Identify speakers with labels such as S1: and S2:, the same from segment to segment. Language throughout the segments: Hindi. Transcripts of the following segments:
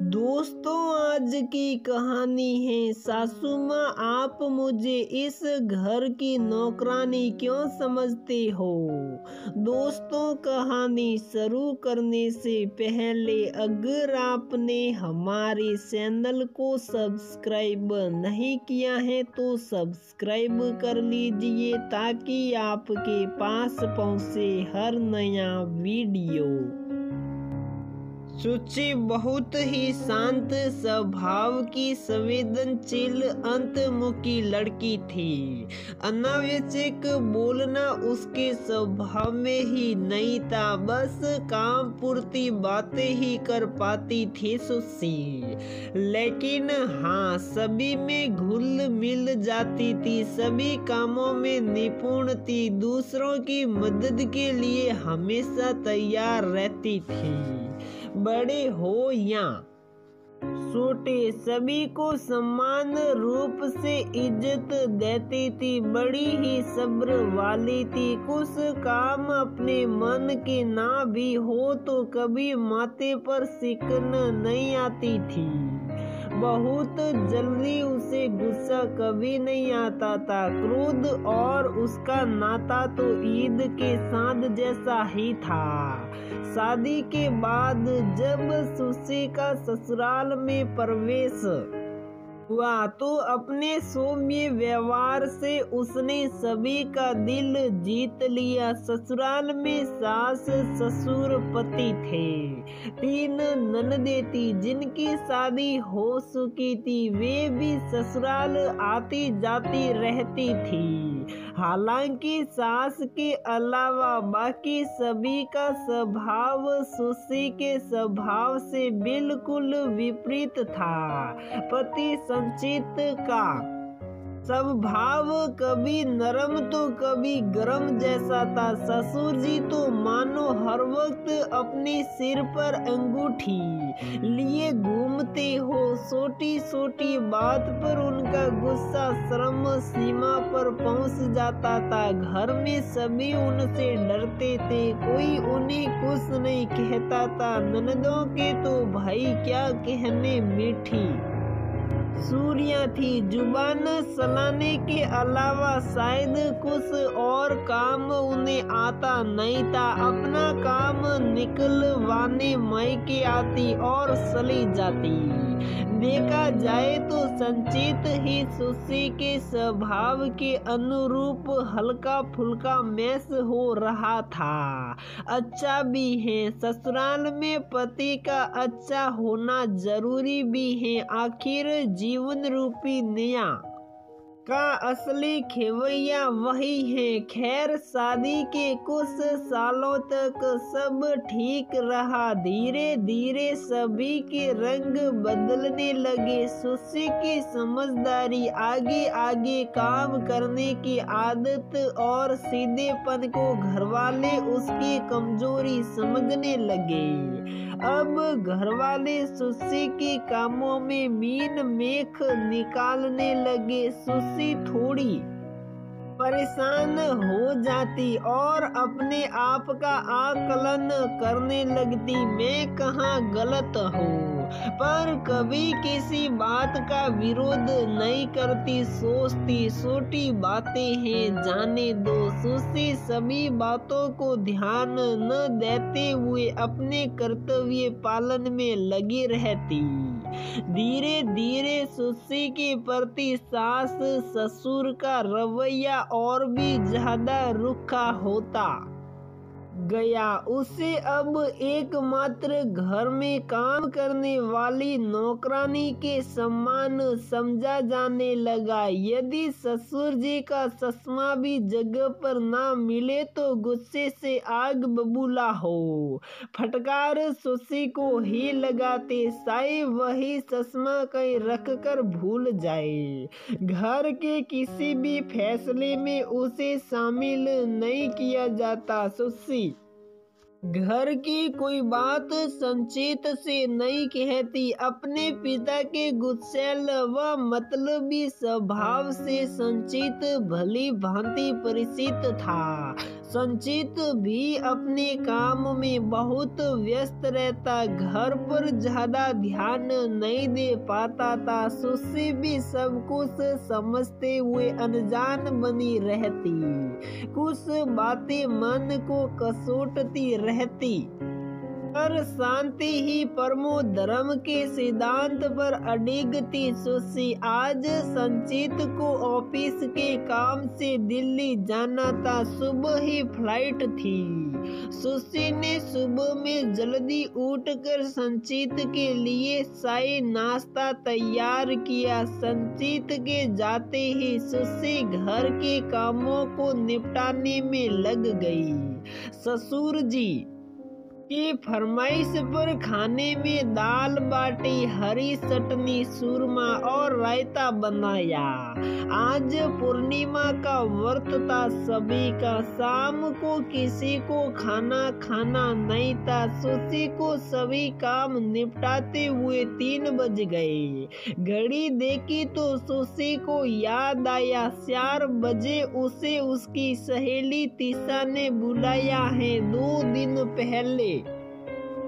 S1: दोस्तों, आज की कहानी है सासू माँ आप मुझे इस घर की नौकरानी क्यों समझते हो। दोस्तों, कहानी शुरू करने से पहले अगर आपने हमारे चैनल को सब्सक्राइब नहीं किया है तो सब्सक्राइब कर लीजिए ताकि आपके पास पहुँचे हर नया वीडियो। सुची बहुत ही शांत स्वभाव की संवेदनशील अंतर्मुखी लड़की थी। अनावश्यक बोलना उसके स्वभाव में ही नहीं था, बस काम पूर्ति बातें ही कर पाती थी सुची। लेकिन हाँ, सभी में घुल मिल जाती थी, सभी कामों में निपुण थी, दूसरों की मदद के लिए हमेशा तैयार रहती थी। बड़े हो या छोटे, सभी को समान रूप से इज्जत देती थी, बड़ी ही सब्र वाली थी। कुछ काम अपने मन के ना भी हो तो कभी माथे पर सिकन नहीं आती थी। बहुत जल्दी उसे गुस्सा कभी नहीं आता था। क्रोध और उसका नाता तो ईद के साथ जैसा ही था। शादी के बाद जब सुशी का ससुराल में प्रवेश हुआ तो अपने सौम्य व्यवहार से उसने सभी का दिल जीत लिया। ससुराल में सास ससुर पति थे, 3 ननदें थी जिनकी शादी हो चुकी थी, वे भी ससुराल आती जाती रहती थी। हालांकि सास के अलावा बाकी सभी का स्वभाव सुशी के स्वभाव से बिल्कुल विपरीत था। पति संचित का स्वभाव कभी नरम तो कभी गरम जैसा था। ससुर जी तो मानो हर वक्त अपने सिर पर अंगूठी लिए घूमते हो। छोटी छोटी बात पर उनका गुस्सा चरम सीमा पर पहुंच जाता था। घर में सभी उनसे डरते थे, कोई उन्हें कुछ नहीं कहता था। ननदों के तो भाई क्या कहने, मीठी सूर्या थी, जुबान चलाने के अलावा शायद कुछ और काम उन्हें आता नहीं था। अपना काम निकलवाने मायके आती और चली जाती। देखा जाए तो संचित ही सुशी के स्वभाव के अनुरूप हल्का फुल्का मैस हो रहा था। अच्छा भी है, ससुराल में पति का अच्छा होना जरूरी भी है। आखिर जीवन रूपी नया का असली खेवैया वही है। खैर, शादी के कुछ सालों तक सब ठीक रहा। धीरे धीरे सभी के रंग बदलने लगे। सुशी की समझदारी, आगे आगे काम करने की आदत और सीधेपन को घरवाले उसकी कमजोरी समझने लगे। अब घरवाले सुशी के कामों में मीन मेख निकालने लगे। सुशी थोड़ी परेशान हो जाती और अपने आप का आकलन करने लगती, मैं कहाँ गलत हूँ, पर कभी किसी बात का विरोध नहीं करती। सोचती छोटी बातें हैं, जाने दो। सुशी सभी बातों को ध्यान न देते हुए अपने कर्तव्य पालन में लगी रहती। धीरे धीरे सुशी के प्रति सास ससुर का रवैया और भी ज्यादा रुखा होता गया। उसे अब एकमात्र घर में काम करने वाली नौकरानी के समान समझा जाने लगा। यदि ससुर जी का चश्मा भी जगह पर ना मिले तो गुस्से से आग बबूला हो फटकार सुशी को ही लगाते, शायद वही चश्मा कहीं रख कर भूल जाए। घर के किसी भी फैसले में उसे शामिल नहीं किया जाता। सुशी घर की कोई बात संचित से नहीं कहती। अपने पिता के गुस्सैल व मतलबी स्वभाव से संचित भली भांति परिचित था। संचित भी अपने काम में बहुत व्यस्त रहता, घर पर ज्यादा ध्यान नहीं दे पाता था। सुश्री भी सब कुछ समझते हुए अनजान बनी रहती, कुछ बातें मन को कसोटती रहती, पर शांति ही परमो धर्म के सिद्धांत पर अडिग थी। सुश्री आज संचित को ऑफिस के काम से दिल्ली जाना था, सुबह ही फ्लाइट थी। सुश्री ने सुबह में जल्दी उठकर संचित के लिए चाय नाश्ता तैयार किया। संचित के जाते ही सुश्री घर के कामों को निपटाने में लग गई। ससुर जी की फरमाइश पर खाने में दाल बाटी, हरी चटनी, सूरमा और रायता बनाया। आज पूर्णिमा का व्रत था सभी का। शाम को किसी को खाना नहीं था। सुश्री को सभी काम निपटाते हुए 3 बज गए। घड़ी देखी तो सुश्री को याद आया 4 बजे उसे उसकी सहेली तीसा ने बुलाया है। 2 दिन पहले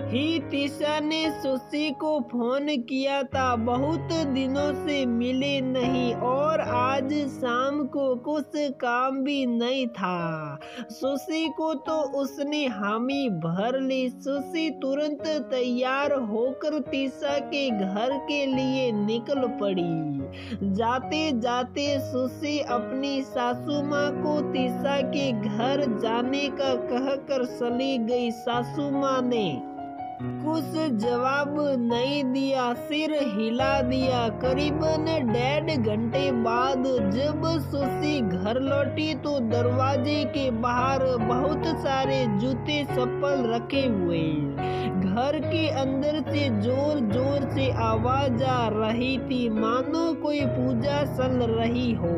S1: ही तीसा ने सुश्री को फोन किया था, बहुत दिनों से मिले नहीं और आज शाम को कुछ काम भी नहीं था। सुश्री को तो उसने हामी भर ली। सुश्री तुरंत तैयार होकर तीसा के घर के लिए निकल पड़ी। जाते जाते सुश्री अपनी सासू माँ को तीसा के घर जाने का कहकर चली गई। सासू माँ ने कुछ जवाब नहीं दिया, सिर हिला दिया। करीबन 1.5 घंटे बाद जब सुश्री घर लौटी तो दरवाजे के बाहर बहुत सारे जूते चप्पल रखे हुए। घर के अंदर से जोर जोर से आवाज आ रही थी, मानो कोई पूजा चल रही हो।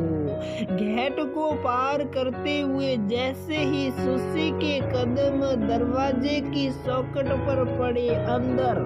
S1: गेट को पार करते हुए जैसे ही सुश्री के कदम दरवाजे की चौखट पर पड़े, अंदर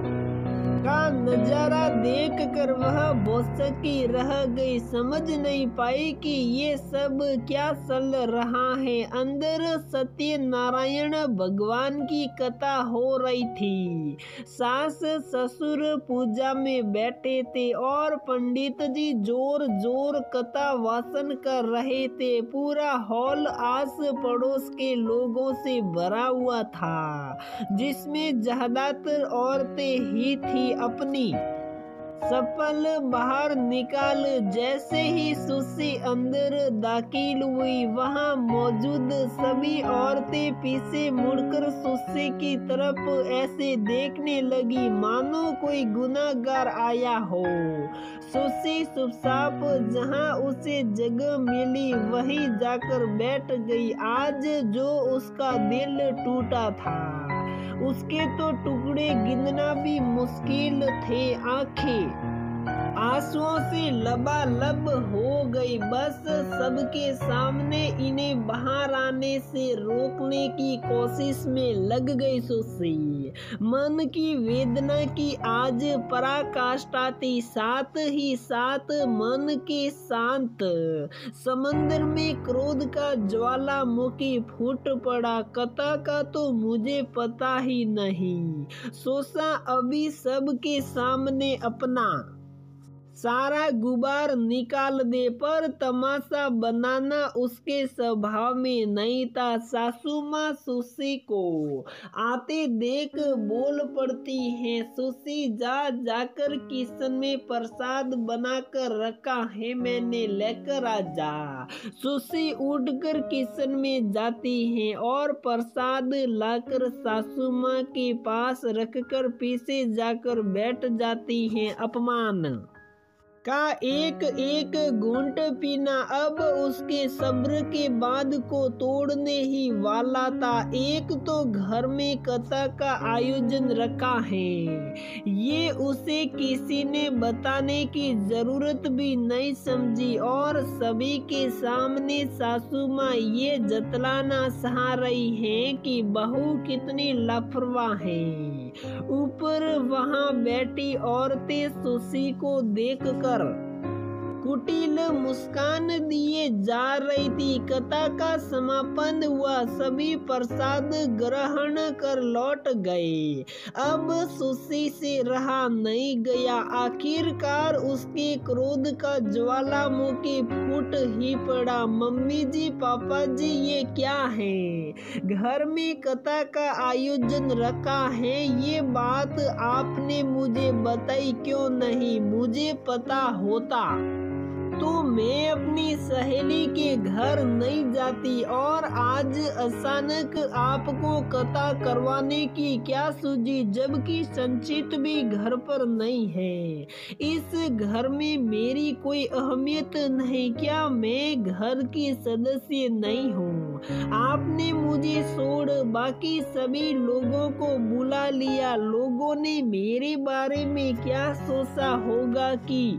S1: का नजारा देखकर वह भौचक्की रह गई। समझ नहीं पाई कि ये सब क्या चल रहा है। अंदर सत्यनारायण भगवान की कथा हो रही थी। सास ससुर पूजा में बैठे थे और पंडित जी जोर जोर कथा वाचन कर रहे थे। पूरा हॉल आस पड़ोस के लोगों से भरा हुआ था, जिसमें ज्यादातर औरतें ही थी। अपनी चप्पल बाहर निकाल जैसे ही सुश्री अंदर दाखिल हुई, वहां मौजूद सभी औरतें पीछे मुड़कर सुश्री की तरफ ऐसे देखने लगी मानो कोई गुनाहगार आया हो। सुश्री चुपचाप जहां उसे जगह मिली वहीं जाकर बैठ गई। आज जो उसका दिल टूटा था उसके तो टुकड़े गिनना भी मुश्किल थे। आंखें आंसुओं से लबालब हो गई। बस सबके सामने इन्हें बाहर आने से रोकने की कोशिश में लग गई सुश्री। मन की वेदना की आज पराकाष्ठा थी, साथ ही साथ मन के शांत समंदर में क्रोध का ज्वालामुखी फूट पड़ा। कथा का तो मुझे पता ही नहीं। सोचा अभी सबके सामने अपना सारा गुबार निकाल दे, पर तमाशा बनाना उसके स्वभाव में नहीं था। सासू माँ सुश्री को आते देख बोल पड़ती हैं, सुश्री जाकर किचन में प्रसाद बनाकर रखा है, मैंने लेकर आ जा। सुश्री उठकर किचन में जाती हैं और प्रसाद लाकर सासू माँ के पास रखकर पीछे जाकर बैठ जाती हैं। अपमान का एक एक घूंट पीना अब उसके सब्र के बांध को तोड़ने ही वाला था। एक तो घर में कथा का आयोजन रखा है, ये उसे किसी ने बताने की जरूरत भी नहीं समझी और सभी के सामने सासू माँ ये जतलाना चाह रही है कि बहू कितनी लापरवाह है। ऊपर वहां बैठी औरतें सुश्री को देखकर कुटिल मुस्कान दिए जा रही थी। कथा का समापन हुआ, सभी प्रसाद ग्रहण कर लौट गए। अब सुशी से रहा नहीं गया। आखिरकार उसके क्रोध का ज्वालामुखी फूट ही पड़ा। मम्मी जी, पापा जी, ये क्या है? घर में कथा का आयोजन रखा है, ये बात आपने मुझे बताई क्यों नहीं? मुझे पता होता तो मैं अपनी सहेली के घर नहीं जाती। और आज अचानक आपको कथा करवाने की क्या सूझी, जबकि संचित भी घर पर नहीं है? इस घर में मेरी कोई अहमियत नहीं क्या? मैं घर की सदस्य नहीं हूँ? आपने मुझे छोड़ बाकी सभी लोगों को बुला लिया। लोगों ने मेरे बारे में क्या सोचा होगा कि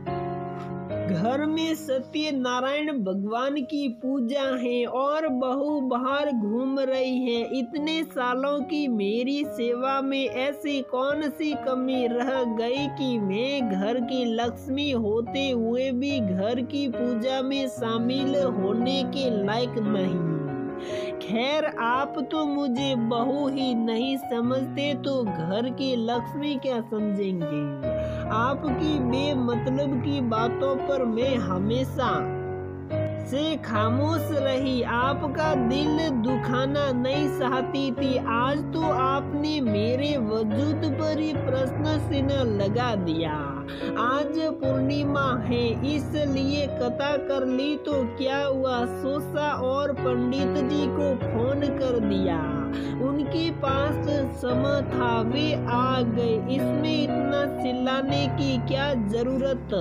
S1: घर में सत्यनारायण भगवान की पूजा है और बहू बाहर घूम रही है। इतने सालों की मेरी सेवा में ऐसी कौन सी कमी रह गई कि मैं घर की लक्ष्मी होते हुए भी घर की पूजा में शामिल होने के लायक नहीं? खैर, आप तो मुझे बहू ही नहीं समझते तो घर की लक्ष्मी क्या समझेंगे? आपकी बेमतलब की बातों पर मैं हमेशा से खामोश रही। आपका दिल दुखाना नहीं चाहती थी। आज तो आपने मेरे वजूद पर ही प्रश्न चिन्ह लगा दिया। आज पूर्णिमा है इसलिए कथा कर ली तो क्या हुआ? सोचा और पंडित जी को फोन कर दिया। उनके पास समय था, वे आ गए। इसमें इतना चिल्लाने की क्या जरूरत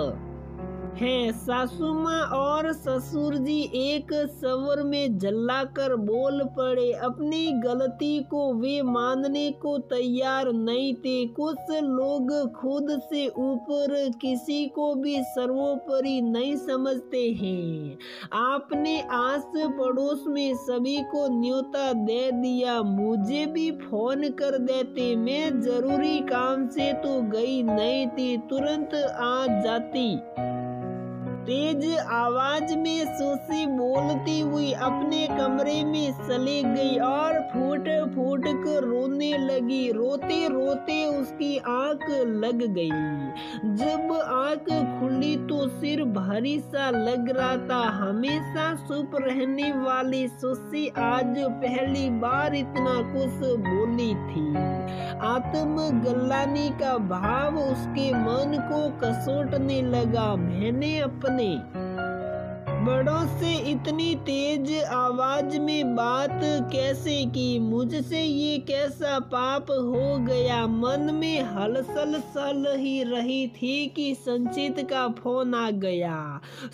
S1: है? सासू माँ और ससुर जी एक स्वर में झल्लाकर बोल पड़े। अपनी गलती को वे मानने को तैयार नहीं थे। कुछ लोग खुद से ऊपर किसी को भी सर्वोपरि नहीं समझते हैं। आपने आस पड़ोस में सभी को न्योता दे दिया। मुझे भी फोन कर देते, मैं जरूरी काम से तो गई नहीं थी, तुरंत आ जाती। तेज आवाज में सुशी बोलती हुई अपने कमरे में चली गई और फूट फूट कर रोने लगी। रोते रोते उसकी आंख लग गई। जब आंख खुली तो सिर भारी सा लग रहा था। हमेशा चुप रहने वाली सुशी आज पहली बार इतना कुछ बोली थी। आत्मग्लानि का भाव उसके मन को कसोटने लगा। मैंने अपने बड़ों से इतनी तेज आवाज में बात कैसे की? मुझसे ये कैसा पाप हो गया? मन में हलचल चल ही रही थी कि संचित का फोन आ गया।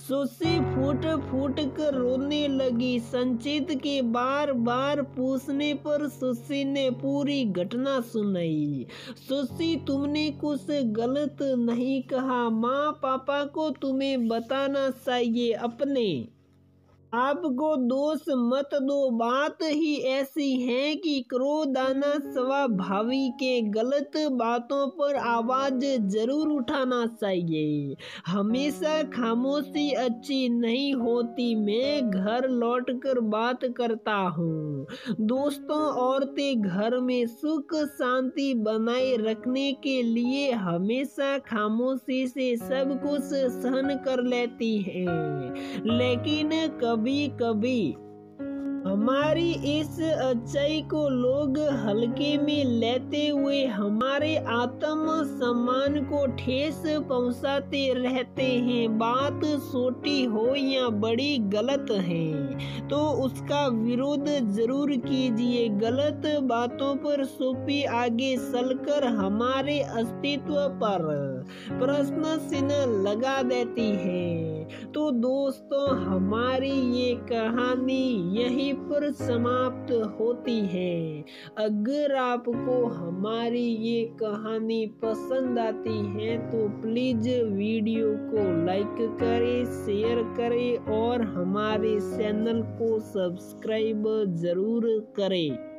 S1: सुशी फूट फूट कर रोने लगी। संचित के बार बार पूछने पर सुशी ने पूरी घटना सुनाई। सुशी, तुमने कुछ गलत नहीं कहा। माँ पापा को तुम्हें बताना चाहिए। अपने आपको दोष मत दो। बात ही ऐसी है कि क्रोध आना स्वाभाविक है। गलत बातों पर आवाज जरूर उठाना चाहिए। हमेशा खामोशी अच्छी नहीं होती। मैं घर लौटकर बात करता हूँ। दोस्तों, औरतें घर में सुख शांति बनाए रखने के लिए हमेशा खामोशी से सब कुछ सहन कर लेती हैं, लेकिन कभी कभी हमारी इस अच्छाई को लोग हल्के में लेते हुए हमारे आत्म सम्मान को ठेस पहुंचाते रहते हैं। बात छोटी हो या बड़ी गलत है तो उसका विरोध जरूर कीजिए। गलत बातों पर सोपी आगे चलकर हमारे अस्तित्व पर प्रश्न चिन्ह लगा देती है। तो दोस्तों, हमारी ये कहानी यहीं पर समाप्त होती है। अगर आपको हमारी ये कहानी पसंद आती है तो प्लीज वीडियो को लाइक करें, शेयर करें और हमारे चैनल को सब्सक्राइब जरूर करें।